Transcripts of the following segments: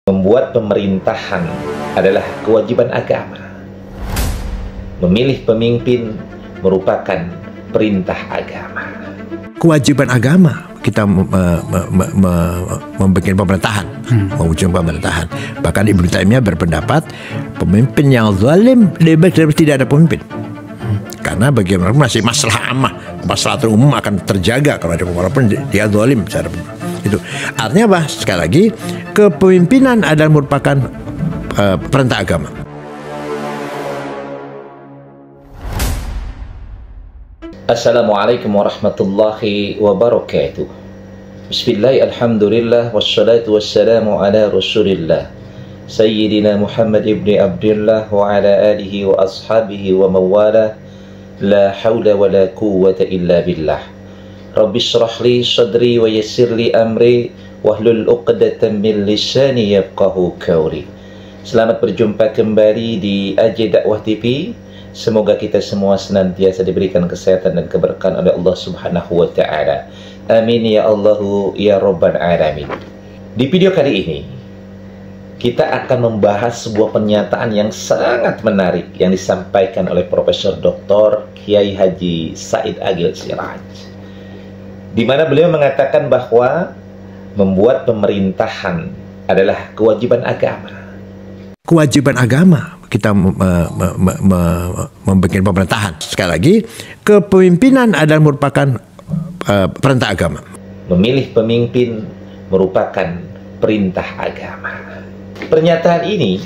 Membuat pemerintahan adalah kewajiban agama. Memilih pemimpin merupakan perintah agama. Kewajiban agama kita membuat pemerintahan, mewujudkan pemerintahan. Bahkan Ibnu Taimiyah berpendapat pemimpin yang zalim lebih baik daripada tidak ada pemimpin. Karena bagaimana masih masalah ammah, masalah umum akan terjaga kalau ada walaupun dia zalim secara itu. Artinya apa? Sekali lagi, kepemimpinan adalah merupakan perintah agama. Assalamualaikum warahmatullahi wabarakatuh. Bismillah, alhamdulillah, wassalatu wassalamu ala rasulillah Sayyidina Muhammad ibn Abdullah wa ala alihi wa ashabihi wa mawala. La hawla wa la quwwata illa billah. Rabbi shrah li sadri wa yassir li amri wahlul 'uqdatam min lisani yafqahu qawli. Selamat berjumpa kembali di AJ Dakwah TV. Semoga kita semua senantiasa diberikan kesehatan dan keberkahan oleh Allah Subhanahu wa taala. Amin ya Allahu ya rabbal alamin. Di video kali ini kita akan membahas sebuah pernyataan yang sangat menarik yang disampaikan oleh Profesor Dr. Kiai Haji Said Agil Siraj, di mana beliau mengatakan bahwa membuat pemerintahan adalah kewajiban agama. Kewajiban agama kita membuat pemerintahan. Sekali lagi, kepemimpinan adalah merupakan perintah agama. Memilih pemimpin merupakan perintah agama. Pernyataan ini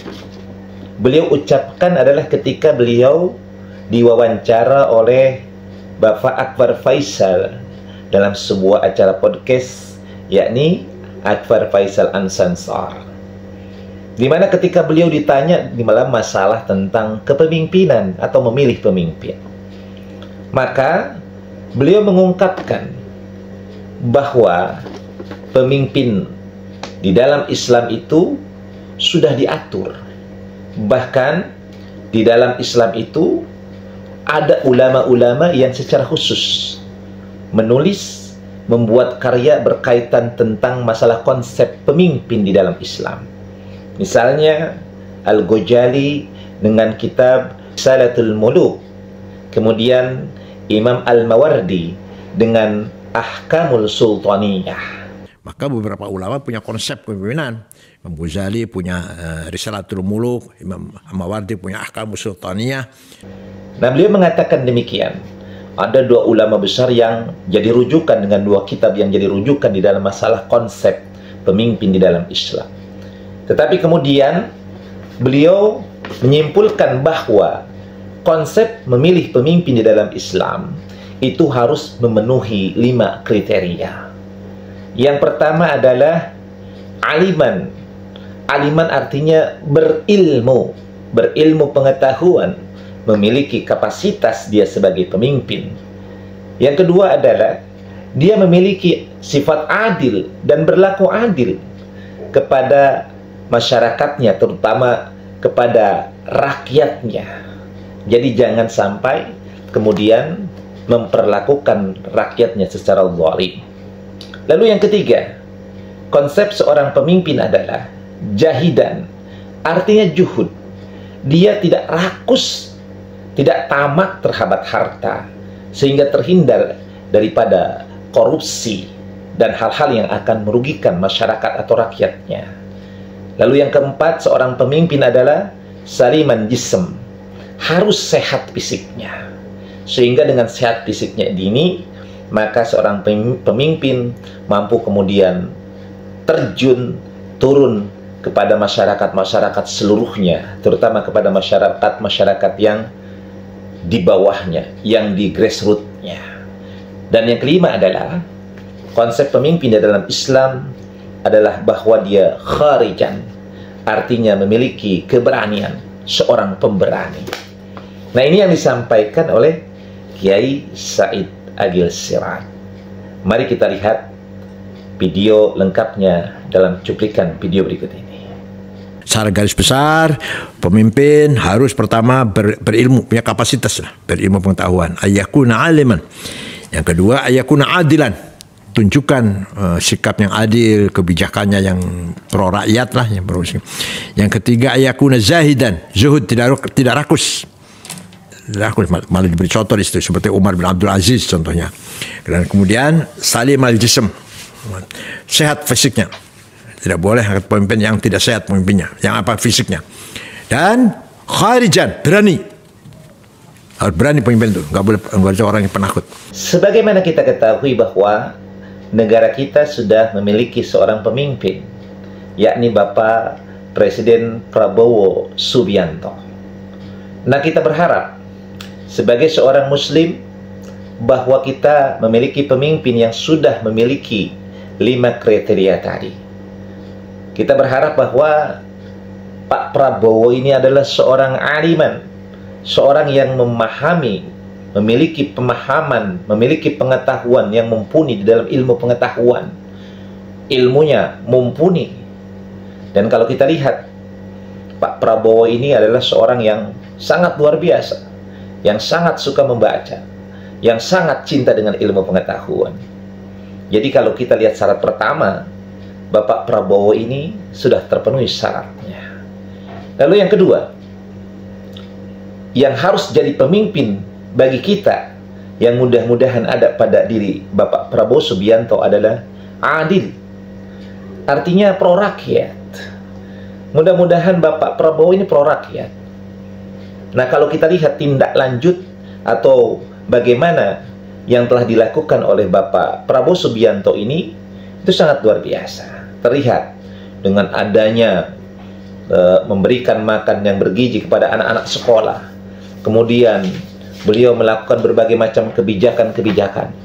beliau ucapkan adalah ketika beliau diwawancara oleh Bapak Akbar Faisal dalam sebuah acara podcast, yakni Akbar Faisal Ansansar, di mana ketika beliau ditanya di malam masalah tentang kepemimpinan atau memilih pemimpin, maka beliau mengungkapkan bahwa pemimpin di dalam Islam itu sudah diatur. Bahkan di dalam Islam itu ada ulama-ulama yang secara khusus menulis, membuat karya berkaitan tentang masalah konsep pemimpin di dalam Islam. Misalnya Al-Ghazali dengan kitab Salatul Muluk, kemudian Imam Al-Mawardi dengan Ahkamul Sultaniyah. Maka beberapa ulama punya konsep kepemimpinan. Imam Ghazali punya Risalatul Muluk, Imam Al-Mawardi punya Ahkamul Sultaniyah. Nah, beliau mengatakan demikian. Ada dua ulama besar yang jadi rujukan dengan dua kitab yang jadi rujukan di dalam masalah konsep pemimpin di dalam Islam. Tetapi kemudian beliau menyimpulkan bahwa konsep memilih pemimpin di dalam Islam itu harus memenuhi 5 kriteria. Yang pertama adalah aliman. Aliman artinya berilmu, berilmu pengetahuan, memiliki kapasitas dia sebagai pemimpin. Yang kedua adalah dia memiliki sifat adil dan berlaku adil kepada masyarakatnya, terutama kepada rakyatnya. Jadi jangan sampai kemudian memperlakukan rakyatnya secara zalim. Lalu yang ketiga, konsep seorang pemimpin adalah jahidan, artinya juhud. Dia tidak rakus, tidak tamak terhadap harta, sehingga terhindar daripada korupsi dan hal-hal yang akan merugikan masyarakat atau rakyatnya. Lalu yang keempat, seorang pemimpin adalah saliman jism, harus sehat fisiknya. Sehingga dengan sehat fisiknya ini, maka seorang pemimpin mampu kemudian terjun, turun kepada masyarakat-masyarakat seluruhnya, terutama kepada masyarakat-masyarakat yang di bawahnya, yang di grassroots-nya. Dan yang kelima adalah konsep pemimpin di dalam Islam adalah bahwa dia kharijan, artinya memiliki keberanian, seorang pemberani. Nah, ini yang disampaikan oleh Kiai Said Agil Siraj. Mari kita lihat video lengkapnya dalam cuplikan video berikut ini. Secara garis besar, pemimpin harus pertama berilmu, punya kapasitas, berilmu pengetahuan. Ayakuna aliman. Yang kedua, ayakuna adilan. tunjukkan sikap yang adil, kebijakannya yang pro rakyat lah, yang pro. Yang ketiga, ayakuna zahidan, zuhud, tidak rakus. Malah diberi contoh di situ seperti Umar bin Abdul Aziz contohnya. Dan kemudian salim al-jism, sehat fisiknya. Tidak boleh pemimpin yang tidak sehat pemimpinnya, yang apa fisiknya. Dan kharijan, berani. Harus berani pemimpin itu, nggak boleh orang yang penakut. Sebagaimana kita ketahui bahwa negara kita sudah memiliki seorang pemimpin, yakni Bapak Presiden Prabowo Subianto. Nah, kita berharap sebagai seorang Muslim bahwa kita memiliki pemimpin yang sudah memiliki 5 kriteria tadi. Kita berharap bahwa Pak Prabowo ini adalah seorang aliman, seorang yang memahami, memiliki pemahaman, memiliki pengetahuan yang mumpuni di dalam ilmu pengetahuan. Ilmunya mumpuni. Dan kalau kita lihat, Pak Prabowo ini adalah seorang yang sangat luar biasa, yang sangat suka membaca, yang sangat cinta dengan ilmu pengetahuan. Jadi kalau kita lihat syarat pertama, Bapak Prabowo ini sudah terpenuhi syaratnya. Lalu yang kedua, yang harus jadi pemimpin bagi kita, yang mudah-mudahan ada pada diri Bapak Prabowo Subianto adalah adil. Artinya pro rakyat. Mudah-mudahan Bapak Prabowo ini pro rakyat. Nah, kalau kita lihat tindak lanjut atau bagaimana yang telah dilakukan oleh Bapak Prabowo Subianto ini, itu sangat luar biasa. Terlihat dengan adanya memberikan makan yang bergizi kepada anak-anak sekolah. Kemudian beliau melakukan berbagai macam kebijakan-kebijakan.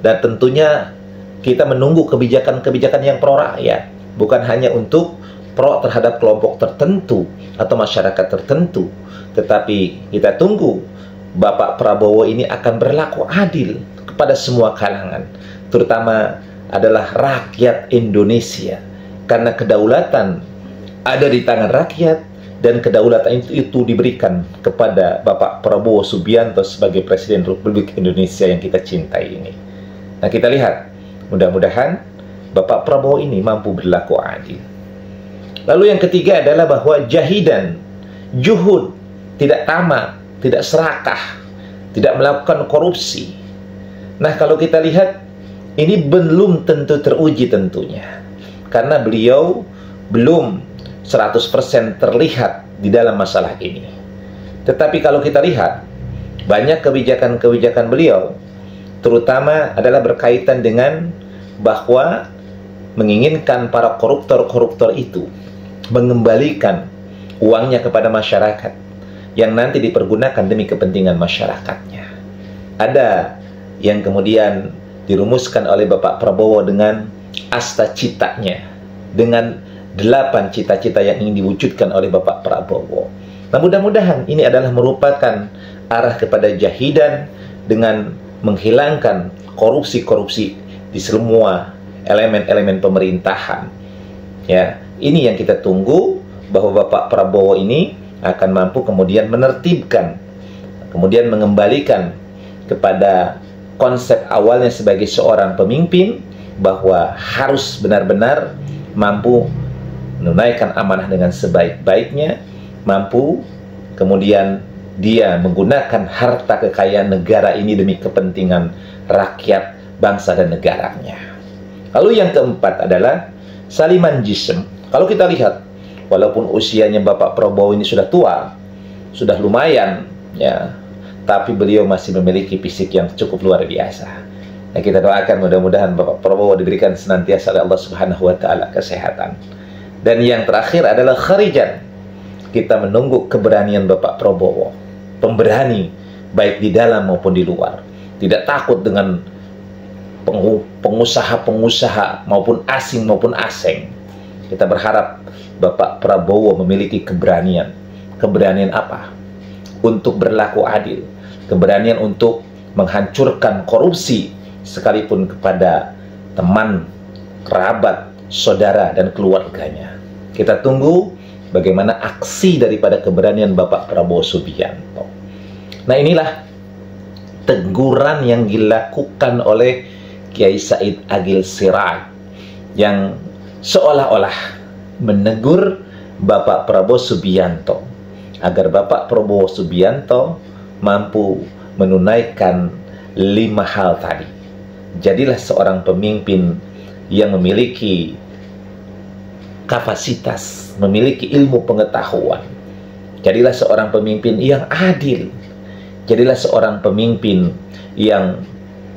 Dan tentunya kita menunggu kebijakan-kebijakan yang pro rakyat, bukan hanya untuk pro terhadap kelompok tertentu atau masyarakat tertentu, tetapi kita tunggu Bapak Prabowo ini akan berlaku adil kepada semua kalangan, terutama adalah rakyat Indonesia, karena kedaulatan ada di tangan rakyat, dan kedaulatan itu diberikan kepada Bapak Prabowo Subianto sebagai Presiden Republik Indonesia yang kita cintai ini. Nah, kita lihat, mudah-mudahan Bapak Prabowo ini mampu berlaku adil. Lalu yang ketiga adalah bahwa jahidan, juhud, tidak tamak, tidak serakah, tidak melakukan korupsi. Nah, kalau kita lihat, ini belum tentu teruji tentunya, karena beliau belum 100% terlihat di dalam masalah ini. Tetapi kalau kita lihat, banyak kebijakan-kebijakan beliau, terutama adalah berkaitan dengan bahwa menginginkan para koruptor-koruptor itu mengembalikan uangnya kepada masyarakat yang nanti dipergunakan demi kepentingan masyarakatnya. Ada yang kemudian dirumuskan oleh Bapak Prabowo dengan asta citanya, dengan 8 cita-cita yang ingin diwujudkan oleh Bapak Prabowo. Nah, mudah-mudahan ini adalah merupakan arah kepada jahidan dengan menghilangkan korupsi-korupsi di semua elemen-elemen pemerintahan. Ya, ini yang kita tunggu, bahwa Bapak Prabowo ini akan mampu kemudian menertibkan, kemudian mengembalikan kepada konsep awalnya sebagai seorang pemimpin, bahwa harus benar-benar mampu menunaikan amanah dengan sebaik-baiknya, mampu kemudian dia menggunakan harta kekayaan negara ini demi kepentingan rakyat, bangsa dan negaranya. Lalu yang keempat adalah saliman jism. Kalau kita lihat, walaupun usianya Bapak Prabowo ini sudah tua, sudah lumayan, ya, tapi beliau masih memiliki fisik yang cukup luar biasa. Nah, kita doakan mudah-mudahan Bapak Prabowo diberikan senantiasa oleh Allah Subhanahu wa Ta'ala kesehatan. Dan yang terakhir adalah kharijan. Kita menunggu keberanian Bapak Prabowo, pemberani baik di dalam maupun di luar, tidak takut dengan pengusaha-pengusaha maupun asing maupun asing. Kita berharap Bapak Prabowo memiliki keberanian. Keberanian apa? Untuk berlaku adil, keberanian untuk menghancurkan korupsi sekalipun kepada teman, kerabat, saudara dan keluarganya. Kita tunggu bagaimana aksi daripada keberanian Bapak Prabowo Subianto. Nah, inilah teguran yang dilakukan oleh Kiai Said Agil Siraj yang seolah-olah menegur Bapak Prabowo Subianto agar Bapak Prabowo Subianto mampu menunaikan 5 hal tadi. Jadilah seorang pemimpin yang memiliki kapasitas, memiliki ilmu pengetahuan. Jadilah seorang pemimpin yang adil. Jadilah seorang pemimpin yang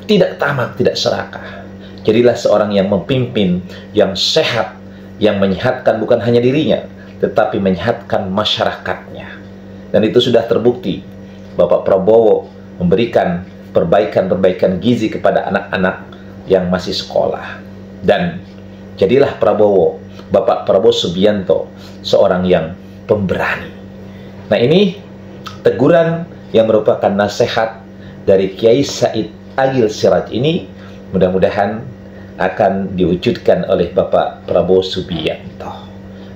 tidak tamak, tidak serakah. Jadilah seorang yang memimpin, yang sehat, yang menyehatkan bukan hanya dirinya, tetapi menyehatkan masyarakatnya. Dan itu sudah terbukti. Bapak Prabowo memberikan perbaikan-perbaikan gizi kepada anak-anak yang masih sekolah. Dan jadilah Bapak Prabowo Subianto, seorang yang pemberani. Nah, ini teguran yang merupakan nasihat dari Kiai Said Agil Siraj ini, mudah-mudahan akan diwujudkan oleh Bapak Prabowo Subianto.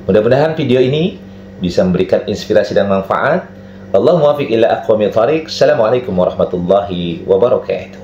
Mudah-mudahan video ini bisa memberikan inspirasi dan manfaat. Allahu muwaffiq ila aqwamit thariq. Assalamualaikum warahmatullahi wabarakatuh.